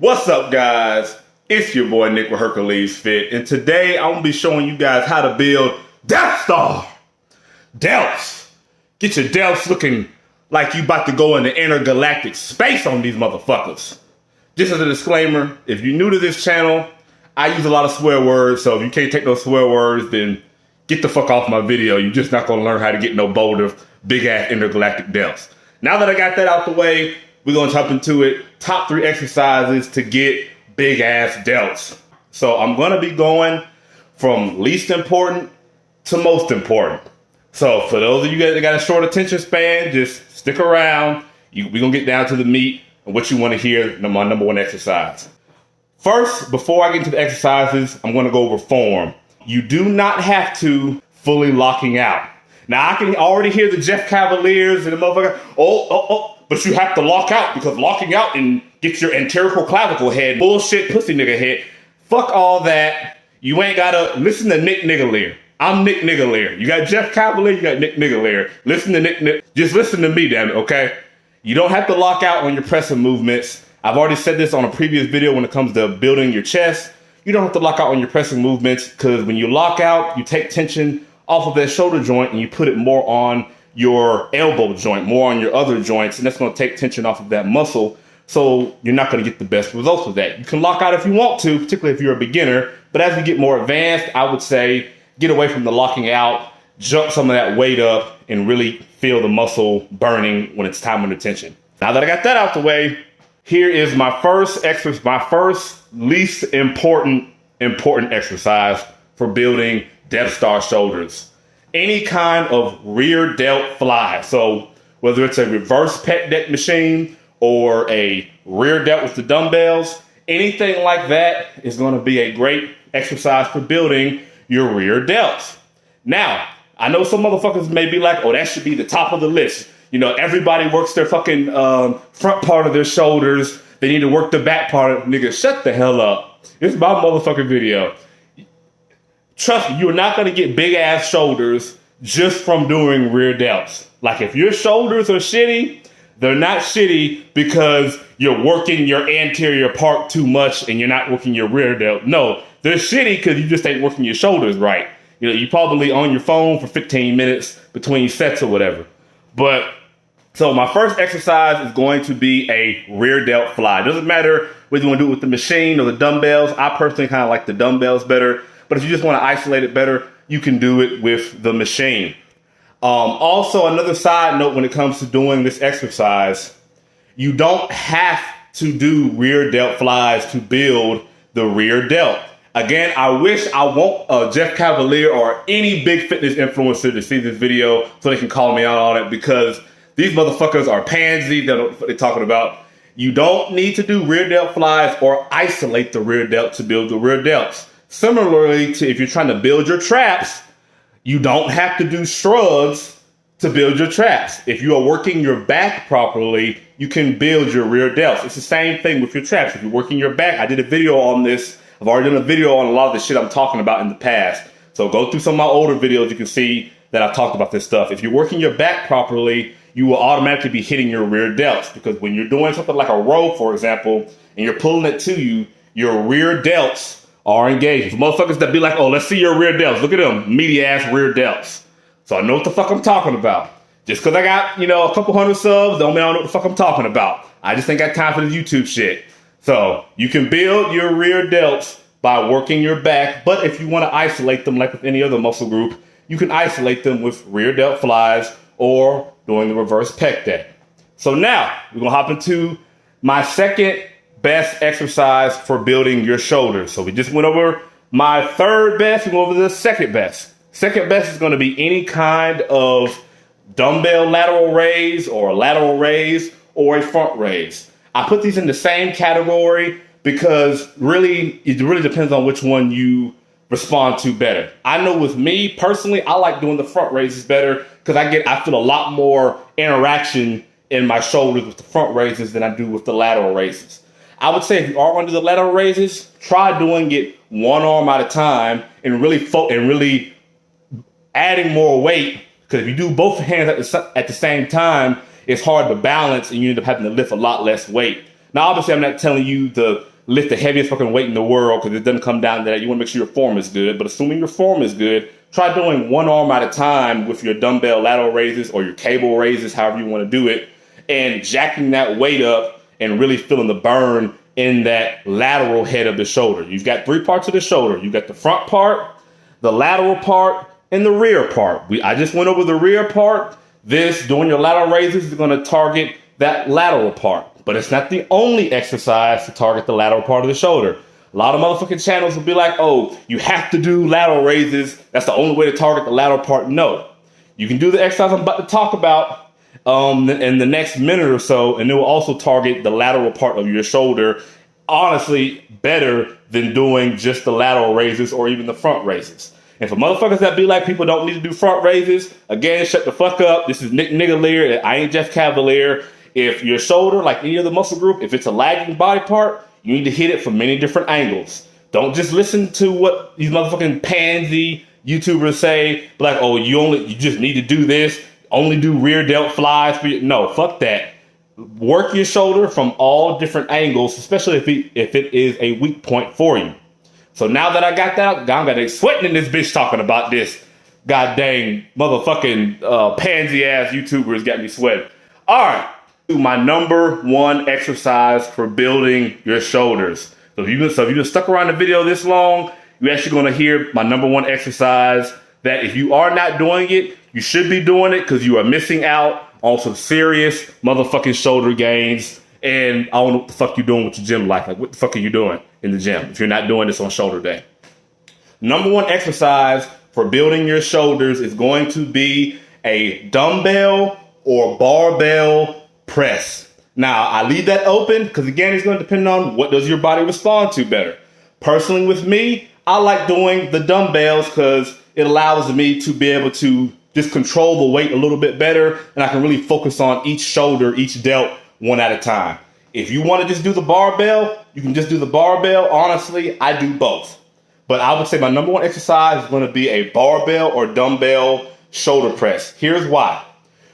What's up, guys? It's your boy Nick with Hercules Fit, and today I'm gonna be showing you guys how to build Death Star Delts. Get your delts looking like you about to go into intergalactic space on these motherfuckers. Just as a disclaimer, if you're new to this channel, I use a lot of swear words, so if you can't take those swear words, then get the fuck off my video. You're just not gonna learn how to get no bolder, big ass intergalactic delts. Now that I got that out the way, we're gonna jump into it. Top 3 exercises to get big ass delts. So I'm gonna be going from least important to most important. So for those of you guys that got a short attention span, just stick around. We're gonna get down to the meat and what you wanna hear, my number 1 exercise. First, before I get into the exercises, I'm gonna go over form. You do not have to fully locking out. Now I can already hear the Jeff Cavaliers and the motherfucker, but you have to lock out because locking out and get your anterior clavicle head, bullshit pussy nigga head. Fuck all that. You ain't gotta listen to Nick Nigglear. I'm Nick Nigglear. You got Jeff Cavalier, you got Nick Nigglear. Listen to Nick. Just listen to me, damn it, okay? You don't have to lock out on your pressing movements. I've already said this on a previous video when it comes to building your chest. You don't have to lock out on your pressing movements because when you lock out, you take tension off of that shoulder joint and you put it more on your elbow joint, more on your other joints, and that's going to take tension off of that muscle. So you're not going to get the best results with that. You can lock out if you want to, particularly if you're a beginner, but as you get more advanced, I would say get away from the locking out, jump some of that weight up, and really feel the muscle burning when it's time under tension. Now that I got that out the way, here is my first exercise, my first least important exercise for building Death Star shoulders. Any kind of rear delt fly. So whether it's a reverse pec deck machine or a rear delt with the dumbbells, anything like that is going to be a great exercise for building your rear delts. Now, I know some motherfuckers may be like, oh, that should be the top of the list. You know, everybody works their fucking front part of their shoulders. They need to work the back part. Nigga, shut the hell up. It's my motherfucking video. Trust me, you're not going to get big ass shoulders just from doing rear delts. Like if your shoulders are shitty, they're not shitty because you're working your anterior part too much and you're not working your rear delt. No, they're shitty because you just ain't working your shoulders right. You know, you probably on your phone for 15 minutes between sets or whatever. But so my first exercise is going to be a rear delt fly. It doesn't matter whether you want to do it with the machine or the dumbbells. I personally kind of like the dumbbells better. But if you just want to isolate it better, you can do it with the machine. Also, another side note when it comes to doing this exercise, you don't have to do rear delt flies to build the rear delt. Again, I wish I want Jeff Cavalier or any big fitness influencer to see this video so they can call me out on it because these motherfuckers are pansy. They don't know what they're talking about. You don't need to do rear delt flies or isolate the rear delt to build the rear delts. Similarly to if you're trying to build your traps, you don't have to do shrugs to build your traps. If you are working your back properly, you can build your rear delts. It's the same thing with your traps. If you're working your back, I did a video on this. I've already done a video on a lot of the shit I'm talking about in the past. So go through some of my older videos. You can see that I've talked about this stuff. If you're working your back properly, you will automatically be hitting your rear delts because when you're doing something like a row, for example, and you're pulling it to you, your rear delts are engaged. Motherfuckers that be like, oh, let's see your rear delts. Look at them, meaty ass rear delts. So I know what the fuck I'm talking about. Just because I got, a couple hundred subs, don't mean I don't know what the fuck I'm talking about. I just ain't got time for the YouTube shit. So you can build your rear delts by working your back, but if you want to isolate them like with any other muscle group, you can isolate them with rear delt flies or doing the reverse pec deck. So now we're going to hop into my second best exercise for building your shoulders. So we just went over my third best. We went over the second best. Second best is going to be any kind of dumbbell lateral raise or a lateral raise or a front raise. I put these in the same category because it really depends on which one you respond to better. I know with me personally, I like doing the front raises better because I feel a lot more interaction in my shoulders with the front raises than I do with the lateral raises. I would say if you are going to do the lateral raises, try doing it one arm at a time and really adding more weight. Because if you do both hands at the same time, it's hard to balance and you end up having to lift a lot less weight. Now, obviously, I'm not telling you the lift the heaviest fucking weight in the world, because it doesn't come down to that. You want to make sure your form is good. But assuming your form is good, try doing one arm at a time with your dumbbell lateral raises or your cable raises, however you want to do it, and jacking that weight up and really feeling the burn in that lateral head of the shoulder. You've got 3 parts of the shoulder. You've got the front part, the lateral part, and the rear part. I just went over the rear part. Doing your lateral raises is going to target that lateral part. But it's not the only exercise to target the lateral part of the shoulder. A lot of motherfucking channels will be like, oh, you have to do lateral raises. That's the only way to target the lateral part. No. You can do the exercise I'm about to talk about in the next minute or so, and it will also target the lateral part of your shoulder, honestly, better than doing just the lateral raises or even the front raises. And for motherfuckers that be like, people don't need to do front raises, again, shut the fuck up. This is Nick Nigga Lear. I ain't Jeff Cavalier. If your shoulder, like any other muscle group, if it's a lagging body part, you need to hit it from many different angles. Don't just listen to what these motherfucking pansy YouTubers say, like, oh, you just need to do this, only do rear delt flies. No, fuck that. Work your shoulder from all different angles, especially if it is a weak point for you. So now that I got that out, I'm gonna sweating in this bitch talking about this. God dang motherfucking pansy ass YouTubers got me sweating. All right. My number 1 exercise for building your shoulders. So if you've been stuck around the video this long, you're actually going to hear my number 1 exercise that if you are not doing it, you should be doing it, because you are missing out on some serious motherfucking shoulder gains. And I don't know what the fuck you're doing with your gym life. Like, what the fuck are you doing in the gym if you're not doing this on shoulder day? Number 1 exercise for building your shoulders is going to be a dumbbell or barbell press. Now, I leave that open because, again, it's going to depend on what does your body respond to better. Personally, with me, I like doing the dumbbells because it allows me to be able to just control the weight a little bit better, and I can really focus on each shoulder, each delt, one at a time. If you want to just do the barbell, you can just do the barbell. Honestly, I do both. But I would say my number 1 exercise is going to be a barbell or dumbbell shoulder press. Here's why.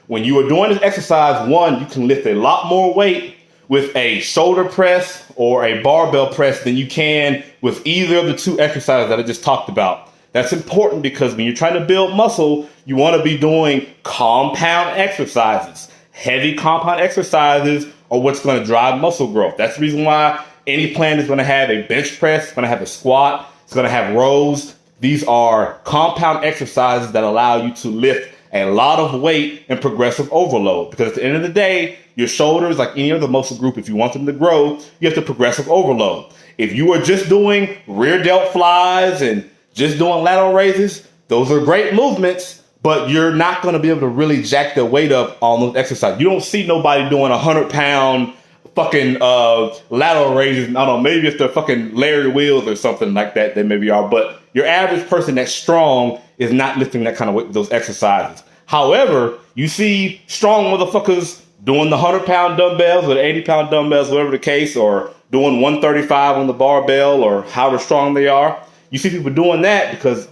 When you are doing this exercise, 1, you can lift a lot more weight with a shoulder press or a barbell press than you can with either of the 2 exercises that I just talked about. That's important because when you're trying to build muscle, you want to be doing compound exercises. Heavy compound exercises are what's going to drive muscle growth. That's the reason why any plan is going to have a bench press, it's going to have a squat, it's going to have rows. These are compound exercises that allow you to lift a lot of weight and progressive overload, because at the end of the day, your shoulders, like any other muscle group, if you want them to grow, you have to progressive overload. If you are just doing rear delt flies and just doing lateral raises, those are great movements, but you're not going to be able to really jack the weight up on those exercises. You don't see nobody doing 100-pound fucking lateral raises. I don't know, maybe if they're fucking Larry Wheels or something like that, they maybe are, but your average person that's strong is not lifting that kind of weight with those exercises. However, you see strong motherfuckers doing the 100-pound dumbbells or the 80-pound dumbbells, whatever the case, or doing 135 on the barbell or however strong they are. You see people doing that because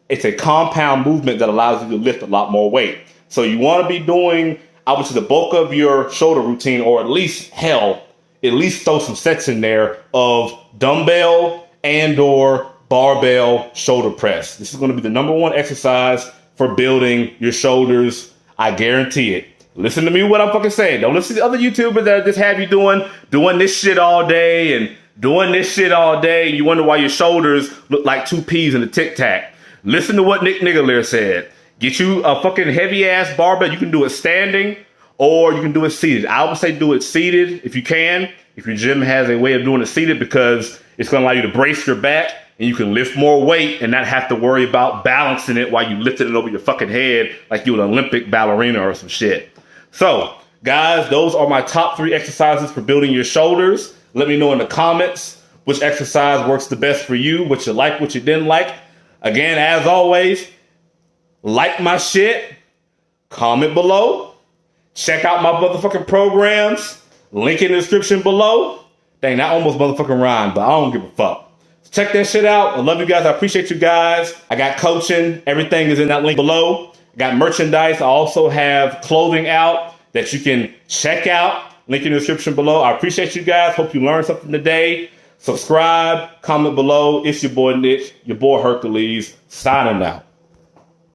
it's a compound movement that allows you to lift a lot more weight. So you want to be doing, I would say, the bulk of your shoulder routine, or at least throw some sets in there of dumbbell and or barbell shoulder press. This is going to be the number 1 exercise for building your shoulders. I guarantee it. Listen to me what I'm fucking saying. Don't listen to other YouTubers that just have you doing this shit all day and doing this shit all day, and you wonder why your shoulders look like 2 peas in a Tic Tac. Listen to what Nick Nigga Lear said. Get you a fucking heavy ass barbell. You can do it standing or you can do it seated. I would say do it seated if you can. If your gym has a way of doing it seated, because it's going to allow you to brace your back and you can lift more weight and not have to worry about balancing it while you lifted it over your fucking head like you an Olympic ballerina or some shit. So, guys, those are my top 3 exercises for building your shoulders. Let me know in the comments which exercise works the best for you, what you like, what you didn't like. Again, as always, like my shit, comment below, check out my motherfucking programs, link in the description below. Dang, that almost motherfucking rhymed, but I don't give a fuck. Check that shit out. I love you guys. I appreciate you guys. I got coaching. Everything is in that link below. I got merchandise. I also have clothing out that you can check out. Link in the description below. I appreciate you guys. Hope you learned something today. Subscribe, comment below. It's your boy Nick, your boy Hercules, signing out.